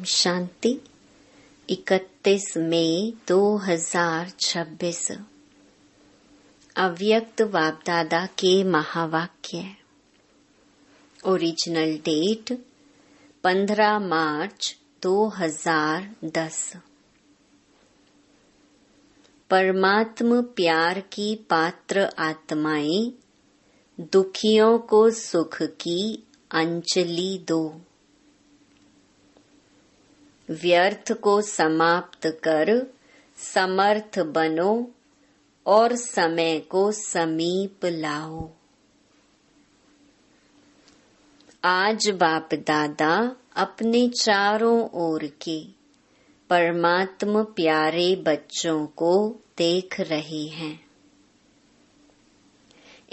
शांति। 31 मई 2026 अव्यक्त बाप-दादा के महावाक्य। ओरिजिनल डेट 15 मार्च 2010। परमात्म प्यार की पात्र आत्माएं, दुखियों को सुख की अंजलि दो। व्यर्थ को समाप्त कर समर्थ बनो और समय को समीप लाओ। आज बाप दादा अपने चारों ओर के परमात्म प्यारे बच्चों को देख रहे हैं।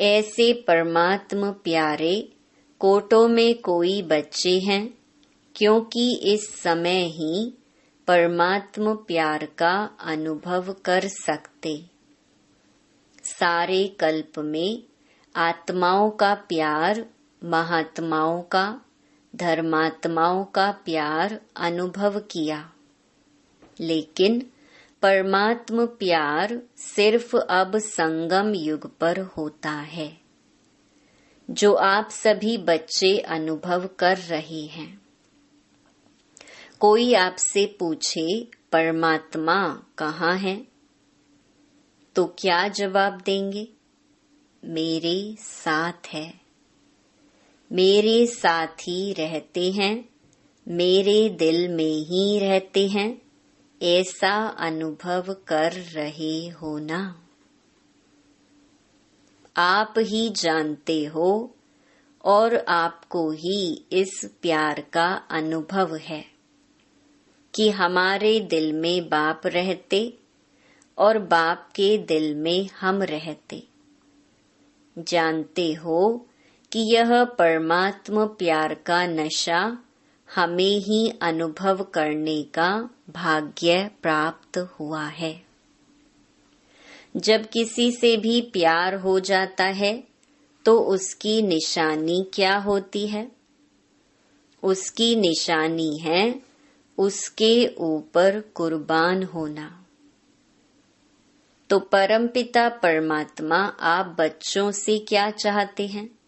ऐसे परमात्म प्यारे कोटों में कोई बच्चे हैं, क्योंकि इस समय ही परमात्म प्यार का अनुभव कर सकते। सारे कल्प में आत्माओं का प्यार, महात्माओं का, धर्मात्माओं का प्यार अनुभव किया, लेकिन परमात्म प्यार सिर्फ अब संगम युग पर होता है, जो आप सभी बच्चे अनुभव कर रहे हैं। कोई आपसे पूछे परमात्मा कहाँ है, तो क्या जवाब देंगे? मेरे साथ है, मेरे साथ ही रहते हैं, मेरे दिल में ही रहते हैं, ऐसा अनुभव कर रहे हो ना? आप ही जानते हो और आपको ही इस प्यार का अनुभव है कि हमारे दिल में बाप रहते और बाप के दिल में हम रहते। जानते हो कि यह परमात्म प्यार का नशा हमें ही अनुभव करने का भाग्य प्राप्त हुआ है। जब किसी से भी प्यार हो जाता है तो उसकी निशानी क्या होती है? उसकी निशानी है उसके ऊपर कुर्बान होना। तो परमपिता परमात्मा आप बच्चों से क्या चाहते हैं,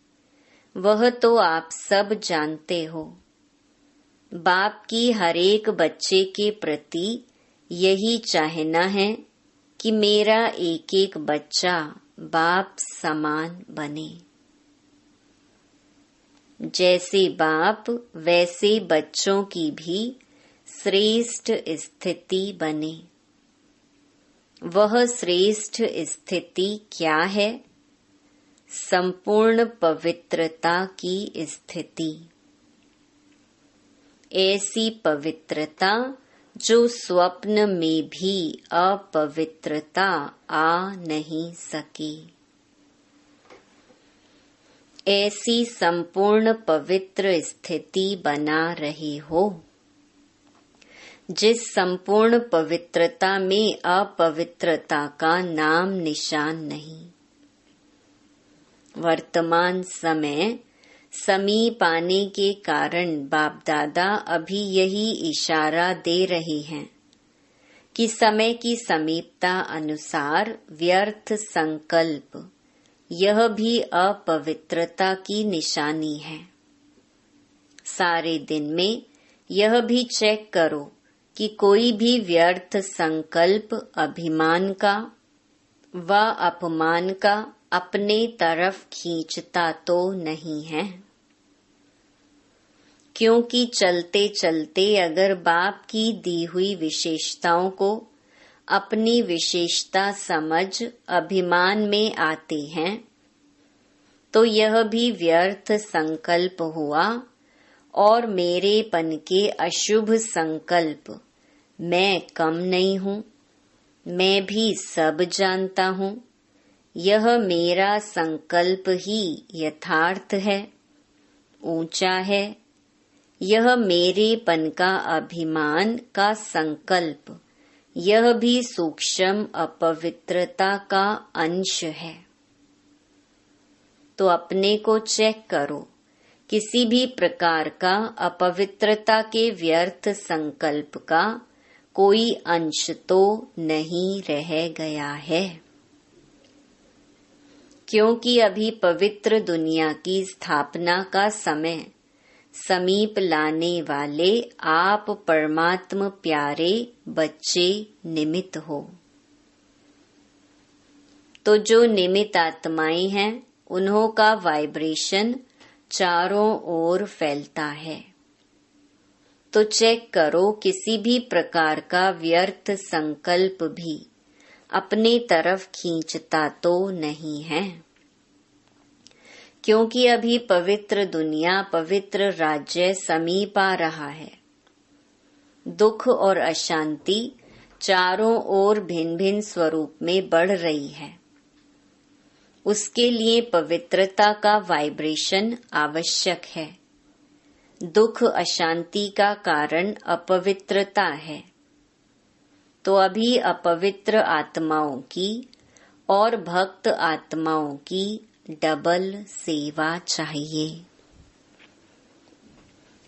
वह तो आप सब जानते हो। बाप की हर एक बच्चे के प्रति यही चाहना है कि मेरा एक एक बच्चा बाप समान बने। जैसे बाप वैसे बच्चों की भी श्रेष्ठ स्थिति बने। वह श्रेष्ठ स्थिति क्या है? संपूर्ण पवित्रता की स्थिति। ऐसी पवित्रता जो स्वप्न में भी अपवित्रता आ नहीं सकी। ऐसी संपूर्ण पवित्र स्थिति बना रहे हो, जिस संपूर्ण पवित्रता में अपवित्रता का नाम निशान नहीं। वर्तमान समय समीप आने के कारण बाप दादा अभी यही इशारा दे रहे हैं कि समय की समीपता अनुसार व्यर्थ संकल्प, यह भी अपवित्रता की निशानी है। सारे दिन में यह भी चेक करो कि कोई भी व्यर्थ संकल्प अभिमान का व अपमान का अपने तरफ खींचता तो नहीं है। क्योंकि चलते चलते अगर बाप की दी हुई विशेषताओं को अपनी विशेषता समझ अभिमान में आते हैं, तो यह भी व्यर्थ संकल्प हुआ और मेरेपन के अशुभ संकल्प, मैं कम नहीं हूँ, मैं भी सब जानता हूँ, यह मेरा संकल्प ही यथार्थ है, ऊंचा है। यह मेरेपन का अभिमान का संकल्प, यह भी सूक्ष्म अपवित्रता का अंश है। तो अपने को चेक करो किसी भी प्रकार का अपवित्रता के व्यर्थ संकल्प का कोई अंश तो नहीं रह गया है, क्योंकि अभी पवित्र दुनिया की स्थापना का समय समीप लाने वाले आप परमात्म प्यारे बच्चे निमित्त हो। तो जो निमित्त आत्माएं हैं उन्हों का वाइब्रेशन चारों ओर फैलता है। तो चेक करो, किसी भी प्रकार का व्यर्थ संकल्प भी अपने तरफ खींचता तो नहीं है, क्योंकि अभी पवित्र दुनिया, पवित्र राज्य समीप आ रहा है। दुख और अशांति चारों ओर भिन्न भिन्न स्वरूप में बढ़ रही है। उसके लिए पवित्रता का वाइब्रेशन आवश्यक है। दुख अशांति का कारण अपवित्रता है। तो अभी अपवित्र आत्माओं की और भक्त आत्माओं की डबल सेवा चाहिए।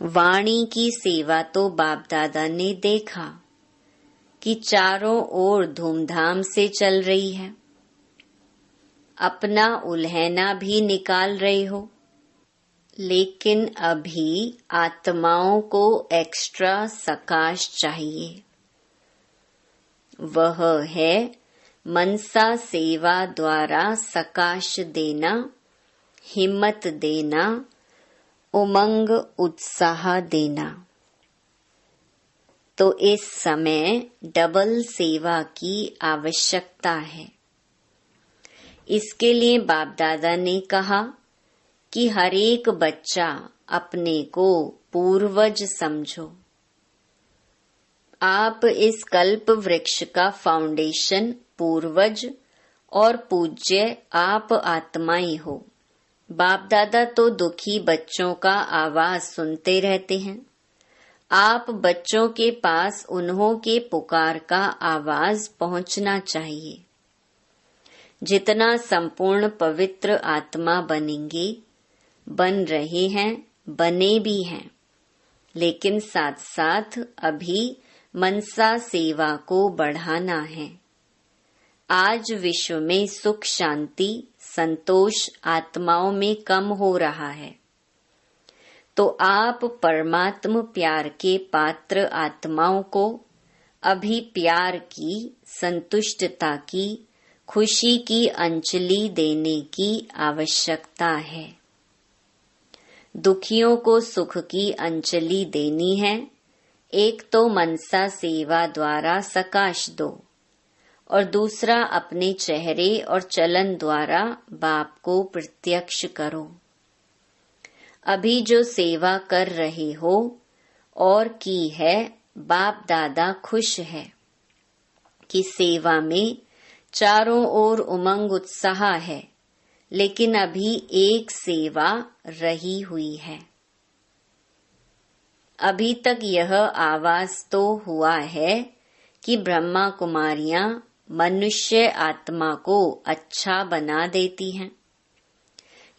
वाणी की सेवा तो बाप दादा ने देखा कि चारों ओर धूमधाम से चल रही है। अपना उल्हैना भी निकाल रहे हो, लेकिन अभी आत्माओं को एक्स्ट्रा सकाश चाहिए। वह है मनसा सेवा द्वारा सकाश देना, हिम्मत देना, उमंग उत्साह देना। तो इस समय डबल सेवा की आवश्यकता है। इसके लिए बाप दादा ने कहा कि हर एक बच्चा अपने को पूर्वज समझो। आप इस कल्प वृक्ष का फाउंडेशन पूर्वज और पूज्य आप आत्माएं हो। बाप दादा तो दुखी बच्चों का आवाज सुनते रहते हैं। आप बच्चों के पास उन्हों के पुकार का आवाज पहुंचना चाहिए। जितना संपूर्ण पवित्र आत्मा बनेंगे, बन रहे हैं, बने भी हैं, लेकिन साथ साथ अभी मनसा सेवा को बढ़ाना है। आज विश्व में सुख, शांति, संतोष आत्माओं में कम हो रहा है। तो आप परमात्म प्यार के पात्र आत्माओं को अभी प्यार की, संतुष्टता की, खुशी की अंजलि देने की आवश्यकता है। दुखियों को सुख की अंजलि देनी है। एक तो मनसा सेवा द्वारा सकाश दो और दूसरा अपने चेहरे और चलन द्वारा बाप को प्रत्यक्ष करो। अभी जो सेवा कर रहे हो और की है, बाप दादा खुश है कि सेवा में चारों ओर उमंग उत्साह है, लेकिन अभी एक सेवा रही हुई है। अभी तक यह आवाज तो हुआ है कि ब्रह्मा कुमारियां मनुष्य आत्मा को अच्छा बना देती हैं।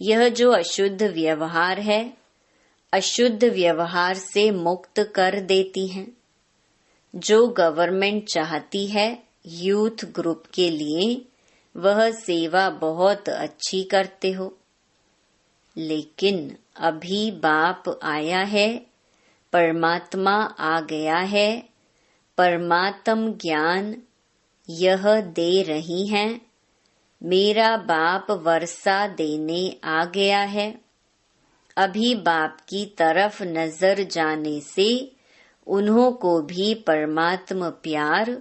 यह जो अशुद्ध व्यवहार है, अशुद्ध व्यवहार से मुक्त कर देती हैं। जो गवर्नमेंट चाहती है यूथ ग्रुप के लिए, वह सेवा बहुत अच्छी करते हो। लेकिन अभी बाप आया है, परमात्मा आ गया है, परमात्म ज्ञान यह दे रही हैं। मेरा बाप वर्षा देने आ गया है। अभी बाप की तरफ नजर जाने से उन्हों को भी परमात्मा प्यार,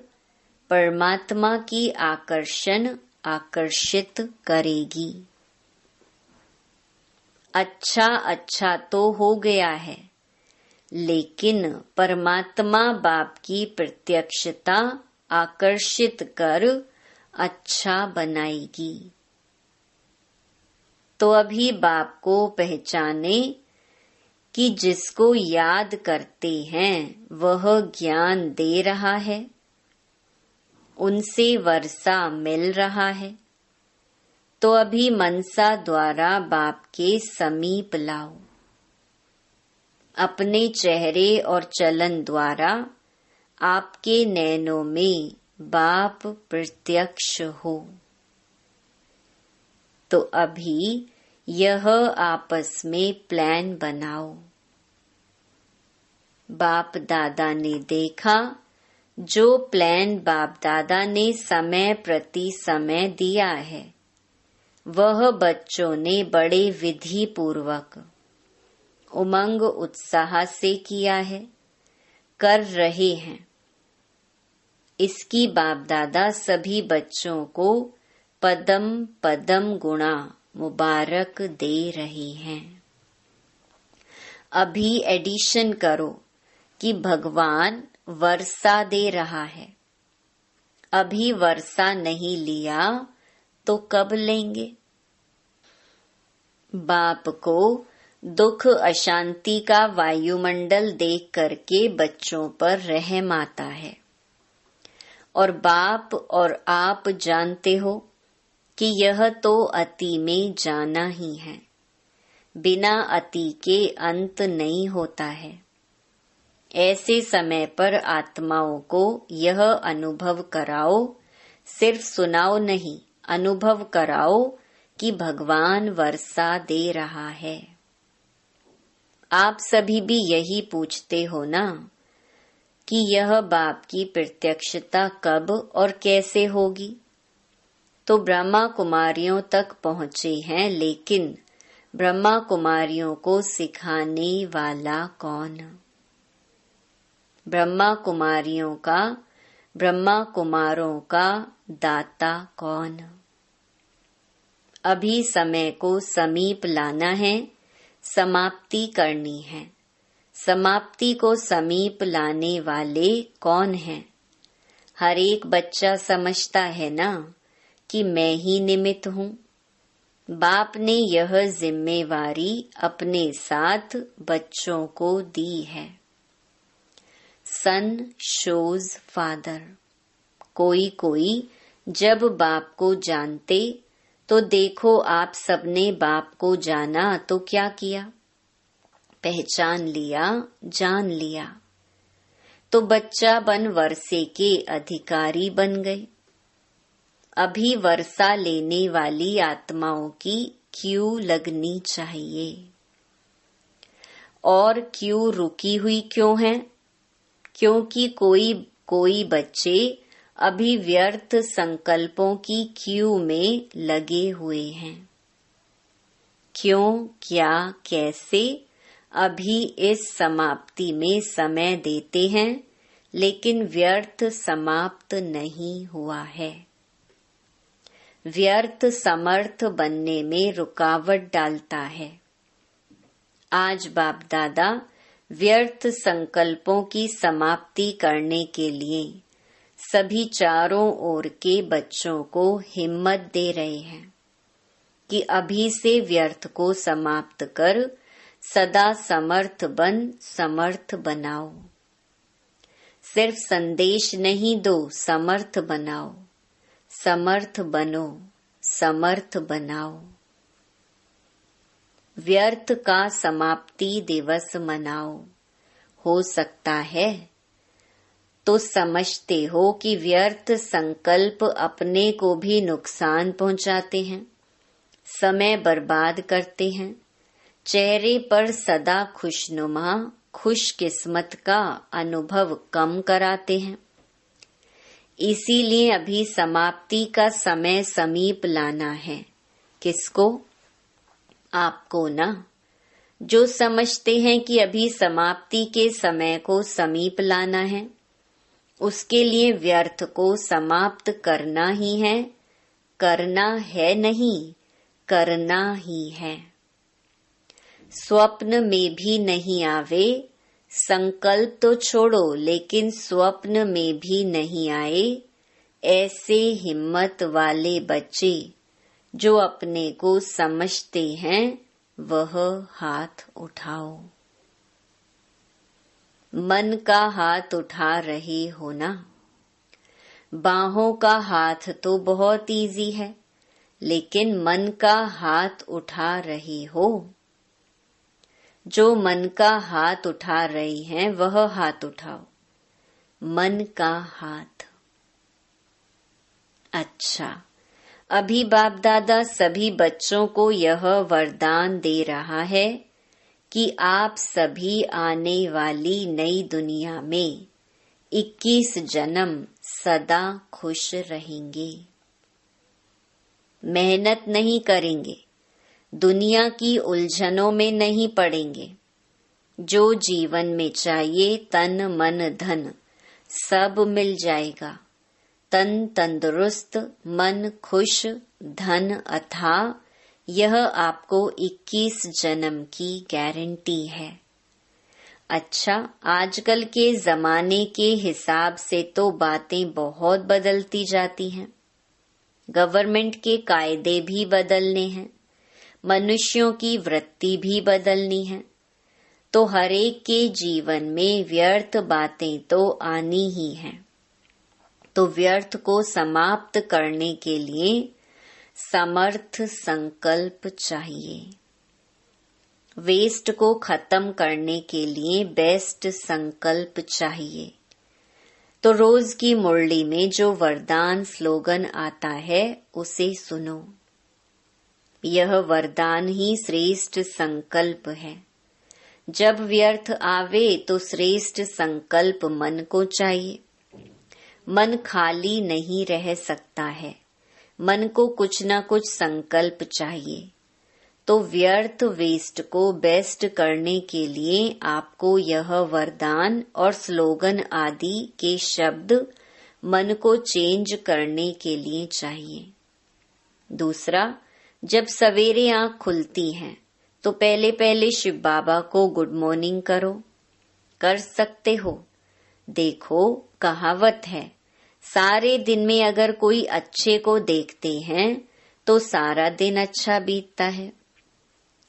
परमात्मा की आकर्षण आकर्षित करेगी। अच्छा अच्छा तो हो गया है, लेकिन परमात्मा बाप की प्रत्यक्षता आकर्षित कर अच्छा बनाएगी। तो अभी बाप को पहचाने कि जिसको याद करते हैं वह ज्ञान दे रहा है, उनसे वर्षा मिल रहा है। तो अभी मनसा द्वारा बाप के समीप लाओ। अपने चेहरे और चलन द्वारा आपके नैनों में बाप प्रत्यक्ष हो। तो अभी यह आपस में प्लान बनाओ। बाप दादा ने देखा, जो प्लान बाप दादा ने समय प्रति समय दिया है वह बच्चों ने बड़े विधि पूर्वक उमंग उत्साह से किया है, कर रहे हैं। इसकी बाप दादा सभी बच्चों को पदम पदम गुणा मुबारक दे रही हैं। अभी एडिशन करो कि भगवान वर्षा दे रहा है। अभी वर्षा नहीं लिया तो कब लेंगे? बाप को दुख अशांति का वायुमंडल देख करके बच्चों पर रहम आता है, और बाप और आप जानते हो कि यह तो अति में जाना ही है। बिना अति के अंत नहीं होता है। ऐसे समय पर आत्माओं को यह अनुभव कराओ, सिर्फ सुनाओ नहीं, अनुभव कराओ कि भगवान वर्षा दे रहा है। आप सभी भी यही पूछते हो ना कि यह बाप की प्रत्यक्षता कब और कैसे होगी? तो ब्रह्मा कुमारियों तक पहुँचे हैं, लेकिन ब्रह्मा कुमारियों को सिखाने वाला कौन? ब्रह्मा कुमारियों का, ब्रह्मा कुमारों का दाता कौन? अभी समय को समीप लाना है, समाप्ति करनी है। समाप्ति को समीप लाने वाले कौन हैं? हर एक बच्चा समझता है ना कि मैं ही निमित्त हूँ। बाप ने यह जिम्मेवारी अपने साथ बच्चों को दी है। सन शोज फादर। कोई कोई जब बाप को जानते तो देखो आप सबने बाप को जाना तो क्या किया? पहचान लिया, जान लिया, तो बच्चा बन वर्षे के अधिकारी बन गए। अभी वर्षा लेने वाली आत्माओं की क्यू लगनी चाहिए। और क्यू रुकी हुई क्यों है? क्योंकि कोई बच्चे अभी व्यर्थ संकल्पों की क्यू में लगे हुए हैं। क्यों, क्या, कैसे? अभी इस समाप्ति में समय देते हैं, लेकिन व्यर्थ समाप्त नहीं हुआ है। व्यर्थ समर्थ बनने में रुकावट डालता है। आज बाप दादा व्यर्थ संकल्पों की समाप्ति करने के लिए सभी चारों ओर के बच्चों को हिम्मत दे रहे हैं कि अभी से व्यर्थ को समाप्त कर सदा समर्थ बन समर्थ बनाओ। सिर्फ संदेश नहीं दो, समर्थ बनाओ। समर्थ बनो, समर्थ बनाओ। व्यर्थ का समाप्ति दिवस मनाओ। हो सकता है तो समझते हो कि व्यर्थ संकल्प अपने को भी नुकसान पहुंचाते हैं, समय बर्बाद करते हैं, चेहरे पर सदा खुशनुमा खुशकिस्मत का अनुभव कम कराते हैं। इसीलिए अभी समाप्ति का समय समीप लाना है। किसको? आपको ना, जो समझते हैं कि अभी समाप्ति के समय को समीप लाना है, उसके लिए व्यर्थ को समाप्त करना ही है। करना है नहीं, करना ही है। स्वप्न में भी नहीं आवे, संकल्प तो छोड़ो, लेकिन स्वप्न में भी नहीं आए ऐसे हिम्मत वाले बच्चे जो अपने को समझते हैं, वह हाथ उठाओ। मन का हाथ उठा रहे हो ना? बाहों का हाथ तो बहुत इजी है, लेकिन मन का हाथ उठा रहे हो? जो मन का हाथ उठा रही हैं वह हाथ उठाओ, मन का हाथ। अच्छा, अभी बाप दादा सभी बच्चों को यह वरदान दे रहा है कि आप सभी आने वाली नई दुनिया में 21 जन्म सदा खुश रहेंगे। मेहनत नहीं करेंगे, दुनिया की उलझनों में नहीं पड़ेंगे। जो जीवन में चाहिए तन मन धन सब मिल जाएगा। तन तंदुरुस्त, मन खुश, धन अथाह, यह आपको 21 जन्म की गारंटी है। अच्छा, आजकल के जमाने के हिसाब से तो बातें बहुत बदलती जाती हैं। गवर्नमेंट के कायदे भी बदलने हैं, मनुष्यों की वृत्ति भी बदलनी है, तो हरेक के जीवन में व्यर्थ बातें तो आनी ही हैं। तो व्यर्थ को समाप्त करने के लिए समर्थ संकल्प चाहिए। वेस्ट को खत्म करने के लिए बेस्ट संकल्प चाहिए। तो रोज की मुरली में जो वरदान स्लोगन आता है उसे सुनो। यह वरदान ही श्रेष्ठ संकल्प है। जब व्यर्थ आवे तो श्रेष्ठ संकल्प मन को चाहिए। मन खाली नहीं रह सकता है, मन को कुछ न कुछ संकल्प चाहिए। तो व्यर्थ वेस्ट को बेस्ट करने के लिए आपको यह वरदान और स्लोगन आदि के शब्द मन को चेंज करने के लिए चाहिए। दूसरा, जब सवेरे आंख खुलती है तो पहले पहले शिव बाबा को गुड मॉर्निंग करो। कर सकते हो? देखो, कहावत है, सारे दिन में अगर कोई अच्छे को देखते हैं तो सारा दिन अच्छा बीतता है।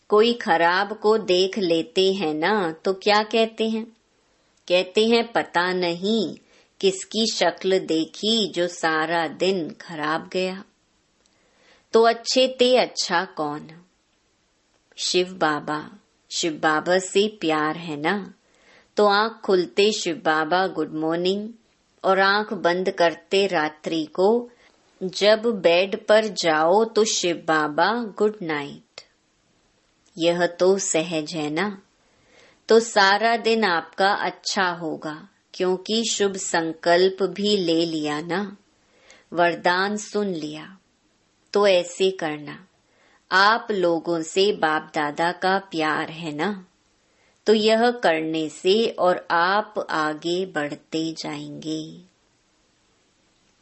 कोई खराब को देख लेते हैं ना तो क्या कहते हैं? कहते हैं पता नहीं किसकी शक्ल देखी जो सारा दिन खराब गया। तो अच्छे ते अच्छा कौन? शिव बाबा से प्यार है ना, तो आंख खुलते शिव बाबा गुड मॉर्निंग और आंख बंद करते रात्रि को जब बेड पर जाओ तो शिव बाबा गुड नाइट। यह तो सहज है ना। तो सारा दिन आपका अच्छा होगा, क्योंकि शुभ संकल्प भी ले लिया ना, वरदान सुन लिया। तो ऐसे करना। आप लोगों से बाप दादा का प्यार है ना, तो यह करने से और आप आगे बढ़ते जाएंगे।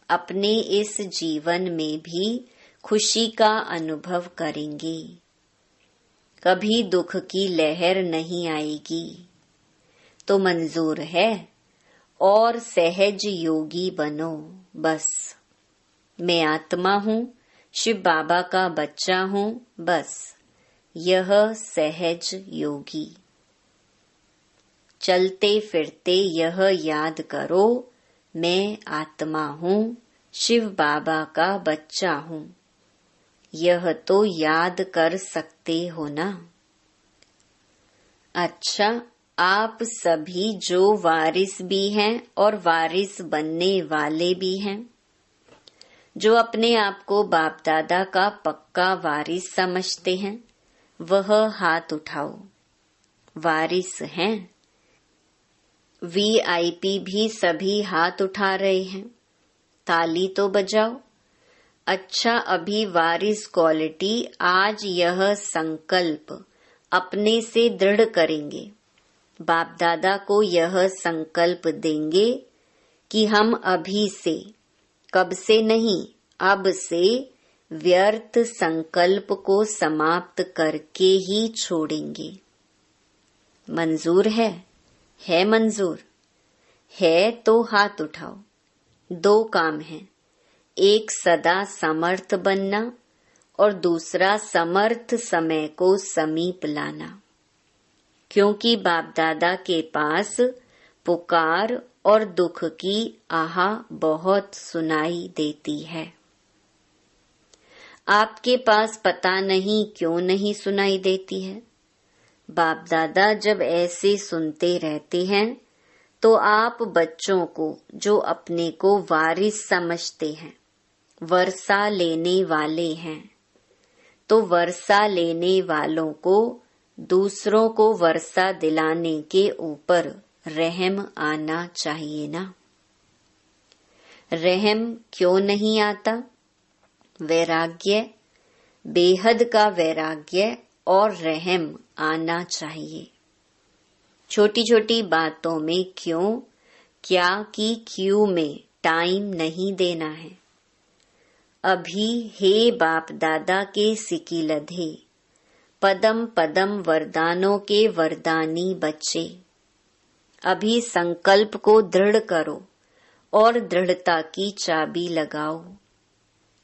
अपने इस जीवन में भी खुशी का अनुभव करेंगे। कभी दुख की लहर नहीं आएगी। तो मंजूर है और सहज योगी बनो। बस मैं आत्मा हूँ, शिव बाबा का बच्चा हूँ, बस यह सहज योगी। चलते फिरते यह याद करो, मैं आत्मा हूँ, शिव बाबा का बच्चा हूँ। यह तो याद कर सकते हो ना। अच्छा, आप सभी जो वारिस भी हैं और वारिस बनने वाले भी हैं, जो अपने आप को बाप दादा का पक्का वारिस समझते हैं, वह हाथ उठाओ। वारिस हैं। VIP भी सभी हाथ उठा रहे हैं, ताली तो बजाओ। अच्छा, अभी वारिस क्वालिटी आज यह संकल्प अपने से दृढ़ करेंगे। बाप दादा को यह संकल्प देंगे कि हम अभी से, कब से नहीं, अब से व्यर्थ संकल्प को समाप्त करके ही छोड़ेंगे। मंजूर है? है मंजूर? है तो हाथ उठाओ। 2 काम हैं, एक सदा समर्थ बनना और दूसरा समर्थ समय को समीप लाना। क्योंकि बाप दादा के पास पुकार और दुख की आह बहुत सुनाई देती है। आपके पास पता नहीं क्यों नहीं सुनाई देती है। बाप दादा जब ऐसे सुनते रहते हैं तो आप बच्चों को जो अपने को वारिस समझते हैं, वर्षा लेने वाले हैं, तो वर्षा लेने वालों को दूसरों को वर्षा दिलाने के ऊपर रहम आना चाहिए ना। रहम क्यों नहीं आता? वैराग्य, बेहद का वैराग्य और रहम आना चाहिए। छोटी छोटी बातों में क्यों, क्या की क्यों में टाइम नहीं देना है। अभी हे बाप दादा के सिकिलधे, पदम पदम वरदानों के वरदानी बच्चे, अभी संकल्प को दृढ़ करो और दृढ़ता की चाबी लगाओ।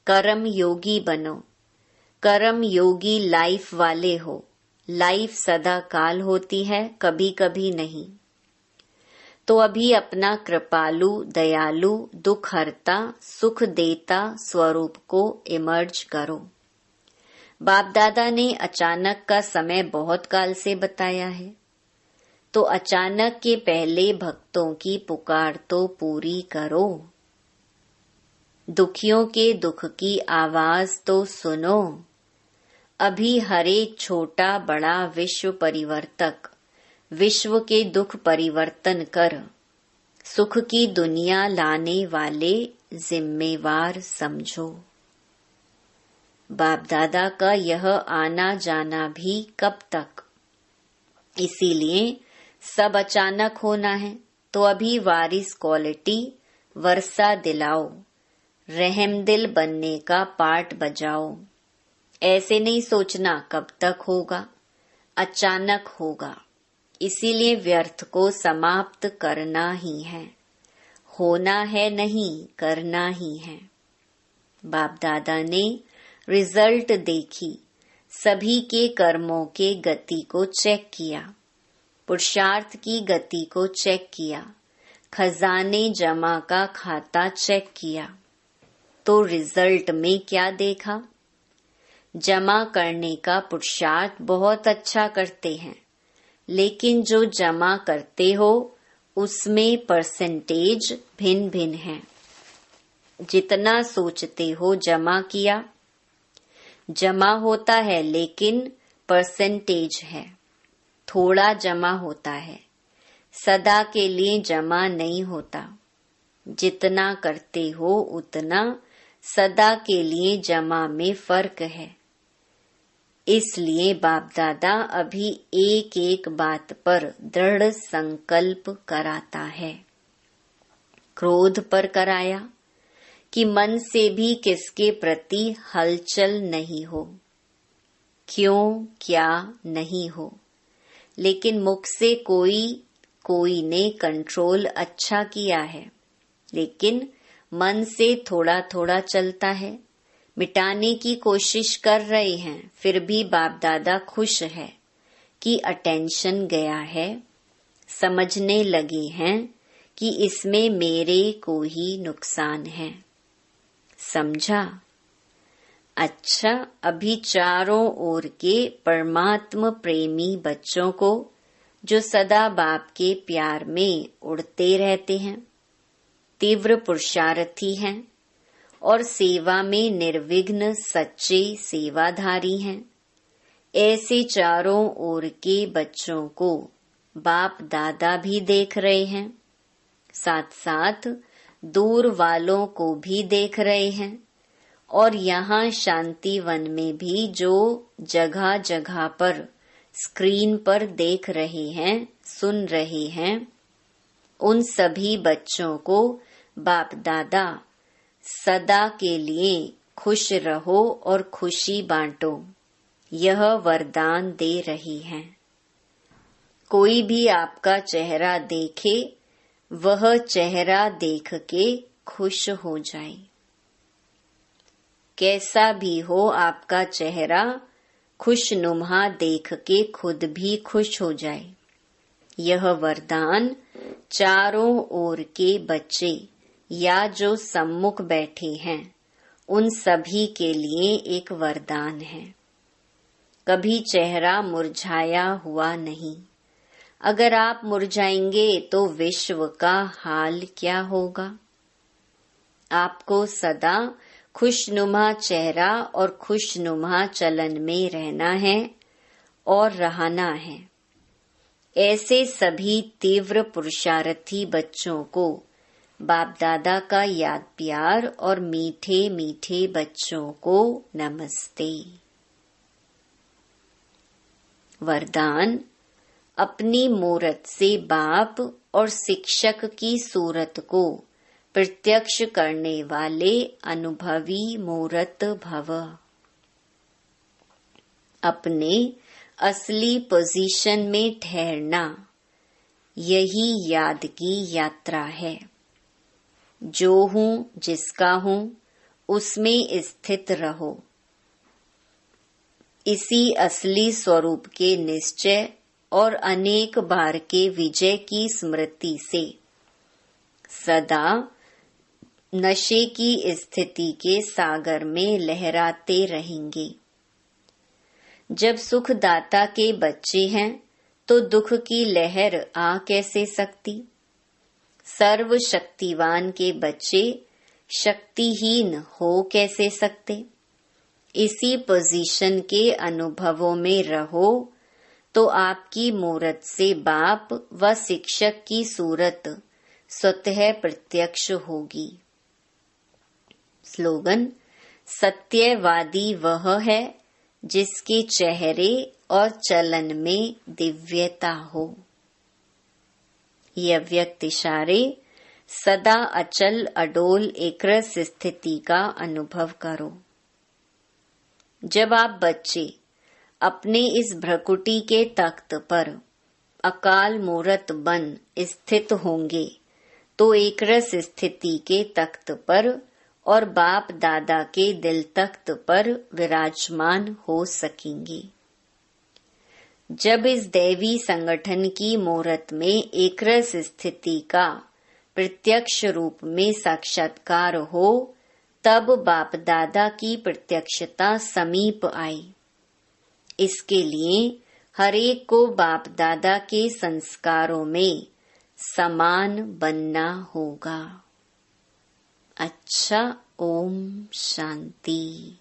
कर्म योगी बनो, कर्म योगी लाइफ वाले हो। लाइफ सदा काल होती है, कभी कभी नहीं। तो अभी अपना कृपालु, दयालु, दुख हरता, सुख देता स्वरूप को इमर्ज करो। बाप दादा ने अचानक का समय बहुत काल से बताया है, तो अचानक के पहले भक्तों की पुकार तो पूरी करो। दुखियों के दुख की आवाज तो सुनो। अभी हर एक छोटा बड़ा विश्व परिवर्तक विश्व के दुख परिवर्तन कर सुख की दुनिया लाने वाले जिम्मेवार समझो। बाप दादा का यह आना जाना भी कब तक? इसीलिए सब अचानक होना है, तो अभी वारिस क्वालिटी वर्षा दिलाओ, रहमदिल बनने का पाठ बजाओ। ऐसे नहीं सोचना कब तक होगा, अचानक होगा। इसीलिए व्यर्थ को समाप्त करना ही है। होना है नहीं, करना ही है। बाप दादा ने रिजल्ट देखी, सभी के कर्मों के गति को चेक किया, पुरुषार्थ की गति को चेक किया, खजाने जमा का खाता चेक किया। तो रिजल्ट में क्या देखा? जमा करने का पुरुषार्थ बहुत अच्छा करते हैं, लेकिन जो जमा करते हो उसमें परसेंटेज भिन्न भिन्न है। जितना सोचते हो जमा किया, जमा होता है, लेकिन परसेंटेज है, थोड़ा जमा होता है, सदा के लिए जमा नहीं होता। जितना करते हो उतना सदा के लिए जमा में फर्क है। इसलिए बाप दादा अभी एक एक बात पर दृढ़ संकल्प कराता है। क्रोध पर कराया कि मन से भी किसके प्रति हलचल नहीं हो, क्यों क्या नहीं हो, लेकिन मुख से कोई ने कंट्रोल अच्छा किया है, लेकिन मन से थोड़ा थोड़ा चलता है। मिटाने की कोशिश कर रहे हैं, फिर भी बाप दादा खुश है कि अटेंशन गया है, समझने लगे हैं कि इसमें मेरे को ही नुकसान है। समझा? अच्छा, अभी चारों ओर के परमात्म प्रेमी बच्चों को जो सदा बाप के प्यार में उड़ते रहते हैं, तीव्र पुरुषार्थी हैं और सेवा में निर्विघ्न सच्चे सेवाधारी हैं, ऐसे चारों ओर के बच्चों को बाप दादा भी देख रहे हैं, साथ साथ दूर वालों को भी देख रहे हैं। और यहाँ शांति वन में भी जो जगह जगह पर स्क्रीन पर देख रहे हैं, सुन रहे हैं, उन सभी बच्चों को बाप दादा सदा के लिए खुश रहो और खुशी बांटो, यह वरदान दे रही हैं। कोई भी आपका चेहरा देखे, वह चेहरा देख के खुश हो जाए। कैसा भी हो आपका चेहरा, खुशनुमा देख के खुद भी खुश हो जाए। यह वरदान चारों ओर के बच्चे या जो सम्मुख बैठे हैं, उन सभी के लिए एक वरदान है। कभी चेहरा मुरझाया हुआ नहीं। अगर आप मुरझाएंगे तो विश्व का हाल क्या होगा। आपको सदा खुशनुमा चेहरा और खुशनुमा चलन में रहना है और रहना है। ऐसे सभी तीव्र पुरुषार्थी बच्चों को बाप दादा का याद प्यार और मीठे मीठे बच्चों को नमस्ते। वरदान, अपनी मूरत से बाप और शिक्षक की सूरत को प्रत्यक्ष करने वाले अनुभवी मूरत भव। अपने असली पोजीशन में ठहरना, यही याद की यात्रा है। जो हूँ, जिसका हूँ, उसमें स्थित रहो। इसी असली स्वरूप के निश्चय और अनेक बार के विजय की स्मृति से सदा नशे की स्थिति के सागर में लहराते रहेंगे। जब सुखदाता के बच्चे हैं तो दुख की लहर आ कैसे सकती। सर्वशक्तिवान के बच्चे शक्तिहीन हो कैसे सकते। इसी पोजीशन के अनुभवों में रहो तो आपकी मूरत से बाप व शिक्षक की सूरत स्वतः प्रत्यक्ष होगी। स्लोगन, सत्यवादी वह है जिसके चेहरे और चलन में दिव्यता हो। ये अव्यक्त इशारे सदा अचल अडोल एकरस स्थिति का अनुभव करो। जब आप बच्चे अपने इस भ्रकुटी के तख्त पर अकाल मूरत बन स्थित होंगे तो एकरस स्थिति के तख्त पर और बाप दादा के दिल तख्त पर विराजमान हो सकेंगे। जब इस दैवी संगठन की मूरत में एकरस स्थिति का प्रत्यक्ष रूप में साक्षात्कार हो तब बाप दादा की प्रत्यक्षता समीप आई। इसके लिए हरेक को बाप दादा के संस्कारों में समान बनना होगा। अच्छा, ओम शांति।